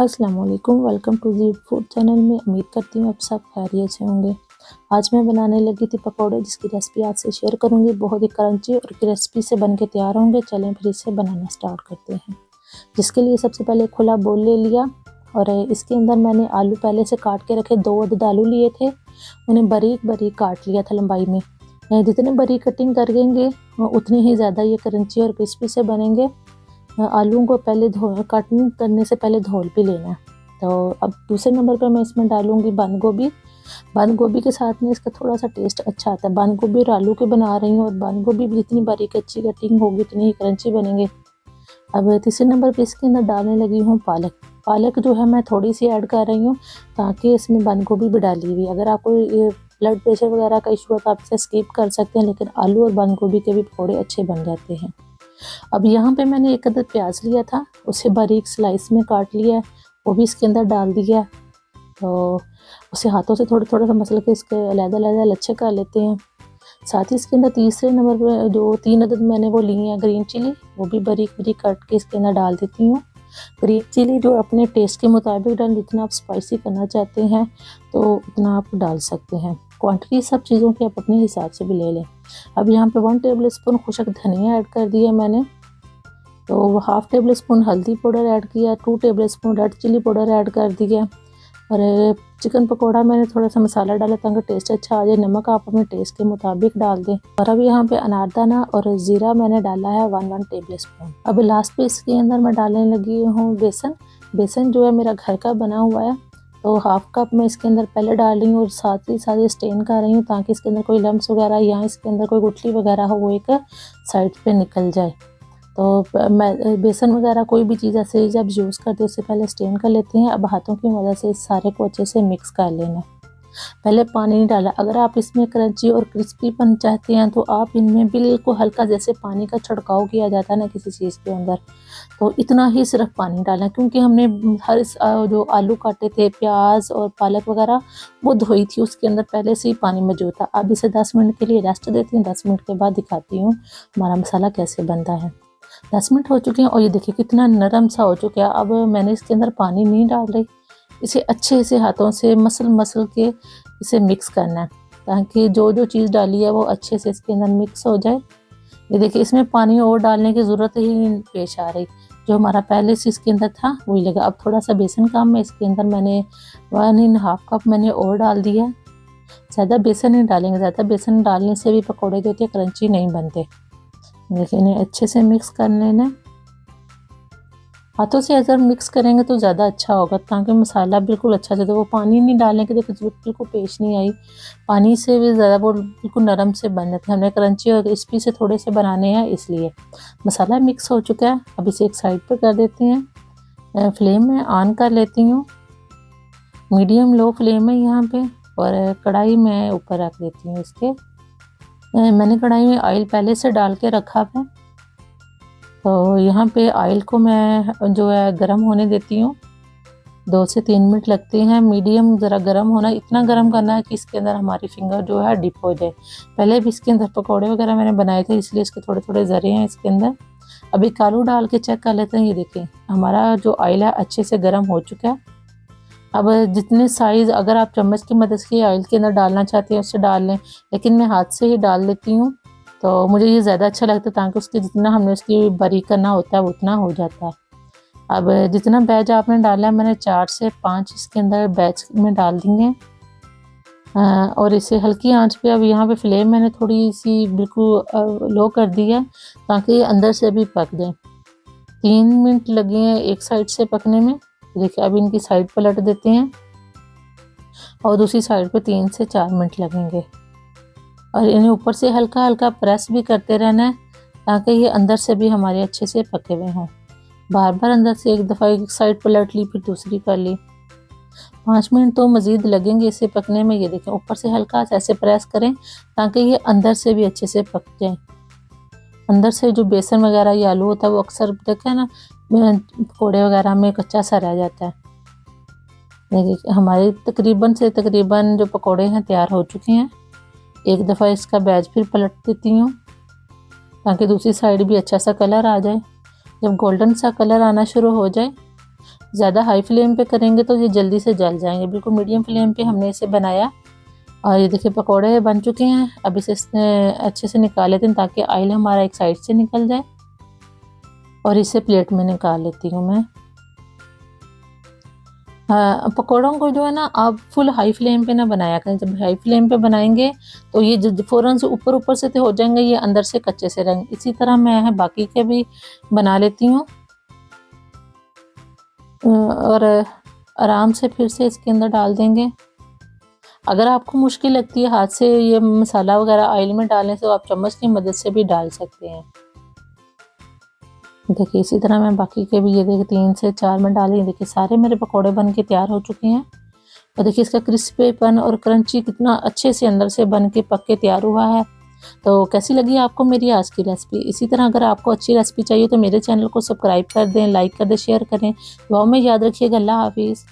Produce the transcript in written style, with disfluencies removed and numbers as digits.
अस्सलाम वालेकुम, welcome to the food channel में। उम्मीद करती हूँ आप सब खैरियत से होंगे। आज मैं बनाने लगी थी पकौड़े, जिसकी रेसिपी आपसे शेयर करूँगी। बहुत ही क्रंची और क्रिस्पी से बन के तैयार होंगे। चलें फिर इसे बनाना स्टार्ट करते हैं। जिसके लिए सबसे पहले खुला बोल ले लिया और इसके अंदर मैंने आलू पहले से काट के रखे। 2 अदद आलू लिए थे, उन्हें बारीक बारीक काट लिया था लंबाई में। जितने बारीक कटिंग करेंगे उतने ही ज़्यादा ये क्रंची और क्रिस्पी से बनेंगे। आलूओं को पहले कटिंग करने से पहले धो भी लेना है। तो अब दूसरे नंबर पर मैं इसमें डालूंगी बंद गोभी। बंद गोभी के साथ में इसका थोड़ा सा टेस्ट अच्छा आता है। बंद गोभी और आलू के बना रही हूँ, और बंद गोभी भी जितनी बारीक अच्छी कटिंग होगी उतनी ही क्रंची बनेंगे। अब तीसरे नंबर पर इसके अंदर डालने लगी हूँ पालक। पालक जो है मैं थोड़ी सी ऐड कर रही हूँ, ताकि इसमें बंद गोभी भी डाली हुई। अगर आपको ये ब्लड प्रेशर वगैरह का इशू है तो आप इसे स्किप कर सकते हैं, लेकिन आलू और बंद गोभी के भी पकौड़े अच्छे बन जाते हैं। अब यहाँ पे मैंने 1 अदद प्याज लिया था, उसे बारीक स्लाइस में काट लिया है, वो भी इसके अंदर डाल दिया। तो उसे हाथों से थोड़ा थोड़ा सा मसल के इसके अलग-अलग लच्छे कर लेते हैं। साथ ही इसके अंदर तीसरे नंबर पे जो 3 अदद मैंने वो लिए हैं ग्रीन चिली, वो भी बारीक बारीक काट के इसके अंदर डाल देती हूँ। ग्रीन चिली जो अपने टेस्ट के मुताबिक डाल, जितना आप स्पाइसी करना चाहते हैं तो उतना आप डाल सकते हैं। क्वांटिटी सब चीज़ों की आप अपने हिसाब से भी ले लें। अब यहाँ पे 1 टेबल स्पून खुशक धनिया ऐड कर दिया मैंने। तो 1/2 टेबल स्पून हल्दी पाउडर ऐड किया, 2 tablespoon red chilli powder add कर दिया। और चिकन पकौड़ा मैंने थोड़ा सा मसाला डाला ताकि टेस्ट अच्छा आ जाए। नमक आप अपने टेस्ट के मुताबिक डाल दें। और अब यहाँ पे अनारदाना और ज़ीरा मैंने डाला है 1 टेबल स्पून। अब लास्ट पे इसके अंदर मैं डालने लगी हूँ बेसन। बेसन जो है मेरा घर का बना हुआ है, तो 1/2 कप मैं इसके अंदर पहले डाल रही हूँ और साथ ही साथ स्टेन कर रही हूँ, ताकि इसके अंदर कोई लम्स वगैरह या इसके अंदर कोई गुठली वगैरह हो वो एक साइड पे निकल जाए। तो मैं बेसन वगैरह कोई भी चीज़ ऐसे जब यूज़ करते हैं उससे पहले स्टेन कर लेते हैं। अब हाथों की मदद से इस सारे को अच्छे से मिक्स कर लेना है। पहले पानी नहीं डाला। अगर आप इसमें क्रंची और क्रिस्पीपन चाहते हैं तो आप इनमें बिल्कुल हल्का, जैसे पानी का छिड़काव किया जाता है ना किसी चीज़ के अंदर, तो इतना ही सिर्फ पानी डालना, क्योंकि हमने जो आलू काटे थे, प्याज और पालक वगैरह वो धोई थी, उसके अंदर पहले से ही पानी मौजूद था। अब इसे 10 मिनट के लिए रेस्ट देती हूँ। 10 मिनट के बाद दिखाती हूँ हमारा मसाला कैसे बनता है। 10 मिनट हो चुके हैं और ये देखिए कितना नरम सा हो चुका है। अब मैंने इसके अंदर पानी नहीं डाल रही, इसे अच्छे से हाथों से मसल के इसे मिक्स करना है, ताकि जो जो चीज़ डाली है वो अच्छे से इसके अंदर मिक्स हो जाए। ये देखिए इसमें पानी और डालने की ज़रूरत ही नहीं पेश आ रही, जो हमारा पहले से इसके अंदर था वही लगा। अब थोड़ा सा बेसन कम है, इसके अंदर मैंने 1.5 कप मैंने और डाल दिया। ज़्यादा बेसन नहीं डालेंगे, ज़्यादा बेसन डालने से भी पकौड़े जो होते हैं क्रंची नहीं बनते। देखिए इन्हें अच्छे से मिक्स कर लेना। हाथों से अगर मिक्स करेंगे तो ज़्यादा अच्छा होगा, ताकि मसाला बिल्कुल अच्छा से, तो वो पानी नहीं डालने की देखिए ज़रूरत बिल्कुल पेश नहीं आई। पानी से भी ज़्यादा वो बिल्कुल नरम से बन जाते हैं। हमने क्रंची और क्रिस्पी से थोड़े से बनाने हैं, इसलिए मसाला मिक्स हो चुका है। अब इसे एक साइड पर कर देते हैं। फ्लेम में ऑन कर लेती हूँ, मीडियम लो फ्लेम है यहाँ पे, और कढ़ाई में ऊपर रख देती हूँ इसके। मैंने कढ़ाई में ऑयल पहले से डाल के रखा है, तो यहाँ पे ऑयल को मैं जो है गरम होने देती हूँ। 2 से 3 मिनट लगते हैं। मीडियम ज़रा गरम होना, इतना गरम करना है कि इसके अंदर हमारी फिंगर जो है डिप हो जाए। पहले भी इसके अंदर पकौड़े वगैरह मैंने बनाए थे, इसलिए इसके थोड़े थोड़े ज़रे हैं इसके अंदर। अब एक आलू डाल के चेक कर लेते हैं। ये देखिए हमारा जो ऑयल है अच्छे से गर्म हो चुका है। अब जितने साइज़, अगर आप चम्मच की मदद से ऑयल के अंदर डालना चाहते हैं उससे डाल लें, लेकिन मैं हाथ से ही डाल लेती हूँ, तो मुझे ये ज़्यादा अच्छा लगता है, ताकि उसके जितना हमने उसकी बारीक करना होता है उतना हो जाता है। अब जितना बैच आपने डाला है, मैंने 4 से 5 इसके अंदर बैच में डाल दिए। और इसे हल्की आंच पे, अब यहाँ पे फ्लेम मैंने थोड़ी सी बिल्कुल लो कर दी है, ताकि ये अंदर से भी पक जाए। 3 मिनट लगे हैं एक साइड से पकने में। देखिए अब इनकी साइड पलट देते हैं, और दूसरी साइड पे 3 से 4 मिनट लगेंगे। और इन्हें ऊपर से हल्का हल्का प्रेस भी करते रहना है, ताकि ये अंदर से भी हमारे अच्छे से पके हुए हों। बार बार अंदर से एक दफ़ा एक साइड पलट ली, फिर दूसरी कर ली। 5 मिनट तो मज़ीद लगेंगे इसे पकने में। ये देखें ऊपर से हल्का सा ऐसे प्रेस करें, ताकि ये अंदर से भी अच्छे से पक जाए। अंदर से जो बेसन वगैरह या आलू होता है वो अक्सर देखें ना पकौड़े वगैरह में कच्चा सा रह जाता है। देखिए हमारे तकरीबन जो पकौड़े हैं तैयार हो चुके हैं। एक दफ़ा इसका बैच फिर पलट देती हूँ, ताकि दूसरी साइड भी अच्छा सा कलर आ जाए। जब गोल्डन सा कलर आना शुरू हो जाए ज़्यादा हाई फ्लेम पे करेंगे तो ये जल्दी से जल जाएंगे। बिल्कुल मीडियम फ्लेम पे हमने इसे बनाया और ये देखिए पकोड़े बन चुके हैं। अब इसे अच्छे से निकाल लेते हैं ताकि ऑयल हमारा एक साइड से निकल जाए। और इसे प्लेट में निकाल लेती हूँ मैं। पकौड़ों को जो है ना आप फुल हाई फ्लेम पे ना बनाया करें। जब हाई फ्लेम पे बनाएंगे तो ये जो फ़ौरन से ऊपर ऊपर से तो हो जाएंगे, ये अंदर से कच्चे से रहेंगे। इसी तरह मैं बाकी के भी बना लेती हूँ और आराम से फिर से इसके अंदर डाल देंगे। अगर आपको मुश्किल लगती है हाथ से ये मसाला वगैरह ऑयल में डालने से, तो आप चम्मच की मदद से भी डाल सकते हैं। देखिए इसी तरह मैं बाकी के भी ये देखिए 3 से 4 में डाली। देखिए सारे मेरे पकोड़े बन के तैयार हो चुके हैं। और देखिए इसका क्रिस्पीपन और क्रंची कितना अच्छे से अंदर से बन के पक के तैयार हुआ है। तो कैसी लगी आपको मेरी आज की रेसिपी? इसी तरह अगर आपको अच्छी रेसिपी चाहिए तो मेरे चैनल को सब्सक्राइब कर दें, लाइक कर दें, शेयर करें। दुआ में याद रखिएगा। अल्लाह हाफिज़।